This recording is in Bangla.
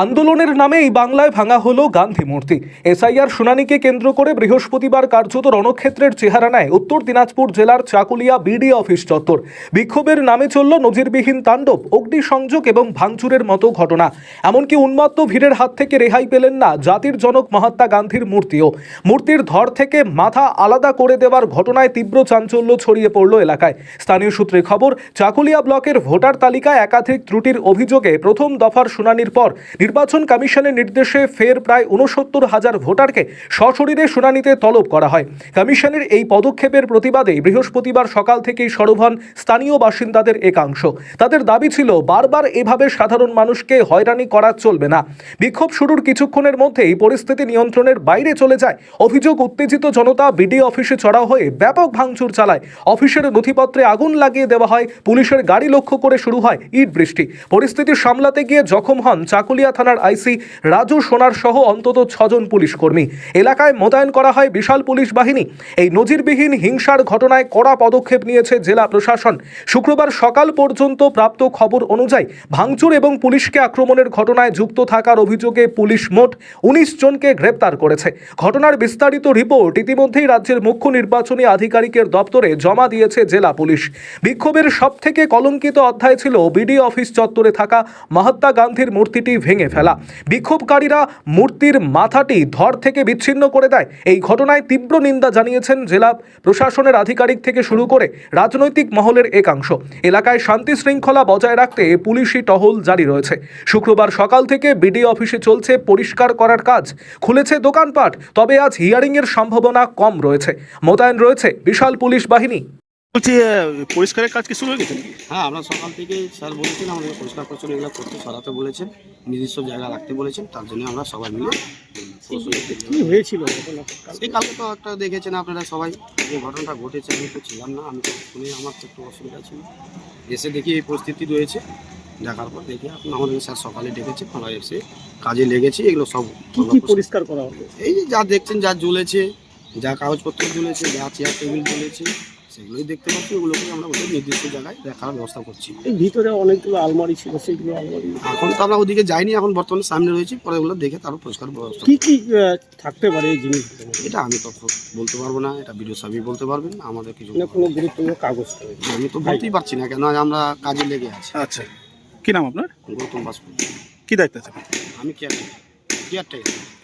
আন্দোলনের নামে এই বাংলায় ভাঙা হলো গান্ধী মূর্তি। এসআইআর শুনানিকে কেন্দ্র করে বৃহস্পতিবার কার্যত রণক্ষেত্রের চেহারা নেয় উত্তর দিনাজপুর জেলার চাকুলিয়া বিডি অফিস চত্বর। বিক্ষোভের নামে চলল নজিরবিহীন তাণ্ডব, অগ্নিসংযোগ এবং ভাঙচুরের মতো ঘটনা। এমনকি উন্মত্ত ভিড়ের হাত থেকে রেহাই পেলেন না জাতির জনক মহাত্মা গান্ধীর মূর্তিও। মূর্তির ধর থেকে মাথা আলাদা করে দেওয়ার ঘটনায় তীব্র চাঞ্চল্য ছড়িয়ে পড়ল এলাকায়। স্থানীয় সূত্রে খবর, চাকুলিয়া ব্লকের ভোটার তালিকায় একাধিক ত্রুটির অভিযোগে প্রথম দফার শুনানির পর নির্বাচন কমিশনের নির্দেশে ফের প্রায় ৬৯,০০০ ভোটারকে সশরীরে শুনানিতে তলব করা হয়। কমিশনের এই পদক্ষেপের প্রতিবাদে বৃহস্পতিবার সকাল থেকেই সরব হন স্থানীয় বাসিন্দাদের একাংশ। তাদের দাবি ছিল, বারবার এভাবে সাধারণ মানুষকে হয়রানি করা চলবে না। বিক্ষোভ শুরুর কিছুক্ষণের মধ্যেই পরিস্থিতি নিয়ন্ত্রণের বাইরে চলে যায়। অভিযোগ, উত্তেজিত জনতা বিডি অফিসে চড়াও হয়ে ব্যাপক ভাঙচুর চালায়। অফিসের নথিপত্রে আগুন লাগিয়ে দেওয়া হয়। পুলিশের গাড়ি লক্ষ্য করে শুরু হয় ইট বৃষ্টি। পরিস্থিতি সামলাতে গিয়ে জখম হন চাকুলিয়া থানার আইসি রাজু সোনার সহ অন্তত ৬ জন পুলিশ কর্মী। এলাকায় মোতায়েন করা হয় বিশাল পুলিশ বাহিনী। এই নজিরবিহীন হিংসার ঘটনায় কড়া পদক্ষেপ নিয়েছে জেলা প্রশাসন। শুক্রবার সকাল পর্যন্ত প্রাপ্ত খবর অনুযায়ী ভাঙচুর এবং পুলিশকে আক্রমণের ঘটনায় যুক্ত থাকার অভিযোগে পুলিশ মোট ১৯ জনকে গ্রেপ্তার করেছে। ঘটনার বিস্তারিত রিপোর্ট ইতিমধ্যেই রাজ্যের মুখ্য নির্বাচনী আধিকারিকের দপ্তরে জমা দিয়েছে জেলা পুলিশ। বিক্ষোভের সবথেকে কলঙ্কিত অধ্যায় ছিল বিডি অফিস চত্বরে থাকা মহাত্মা গান্ধীর মূর্তিটি ভেঙে ফেলা। বিক্ষোভকারীরা মূর্তির মাথাটি ধর থেকে বিচ্ছিন্ন করে দেয়। এই ঘটনায় তীব্র নিন্দা জানিয়েছেন জেলা প্রশাসনের আধিকারিক থেকে শুরু করে রাজনৈতিক মহলের একাংশ। এলাকায় শান্তি শৃঙ্খলা বজায় রাখতে পুলিশি টহল জারি রয়েছে। শুক্রবার সকাল থেকে বিডি অফিসে চলছে পরিষ্কার করার কাজ। খুলেছে দোকানপাট, তবে আজ হিয়ারিংয়ের সম্ভাবনা কম রয়েছে। মোতায়েন রয়েছে বিশাল পুলিশ বাহিনী। বলছি, পরিষ্কারের কাজ কি শুরু হয়ে গেছে? হ্যাঁ, আমরা সকাল থেকে স্যার বলেছেন আমাদের পরিষ্কার পরিচ্ছন্ন এগুলো করতে সরাতে বলেছেন, নির্দিষ্ট জায়গা রাখতে বলেছেন। তার জন্য আমরা সবাই মিলে কি হয়েছিল? এই কালকে তো একটা দেখেছেন আপনারা সবাই, যে ঘটনাটা ঘটেছে। আমি তো ছিলাম না, আমি তো শুনে আমার তো একটু অসুবিধা ছিল। এসে দেখি এই পরিস্থিতি রয়েছে। দেখার পর দেখি আমাদের স্যার সকালে ডেকেছে, আমরা এসে কাজে লেগেছি। এগুলো সব কি পরিষ্কার করা হবে? এই যে যা দেখছেন, যা জ্বলেছে, যা কাগজপত্র জ্বলেছে, যা চেয়ার টেবিল জ্বলেছে, সেগুলোই দেখতে পাচ্ছি। ওগুলোকে আমরা ওদের নির্দিষ্ট জায়গায় রাখার ব্যবস্থা করছি। এই ভিতরে অনেকগুলো আলমারি ছিল, সেইগুলো আলমারি এখন তো আমরা ওদিকে যাইনি, এখন বর্তমানে সামনে রয়েছি। পরে ওগুলো দেখে তারও পরিষ্কার ব্যবস্থা। কি কি থাকতে পারে এই জিনিসগুলো? এটা আমি তো বলতে পারবো না, এটা বিডিও সাহেবই বলতে পারবেন। আমাদের কিছু না কোনো গুরুত্বপূর্ণ কাগজ আমি তো বলতেই পারছি না, কেন আমরা কাজে লেগে আছি। আচ্ছা, কি নাম আপনার? গৌতম বাসপুর। কি দায়িত্ব আছে? আমি কেয়ারটেকার।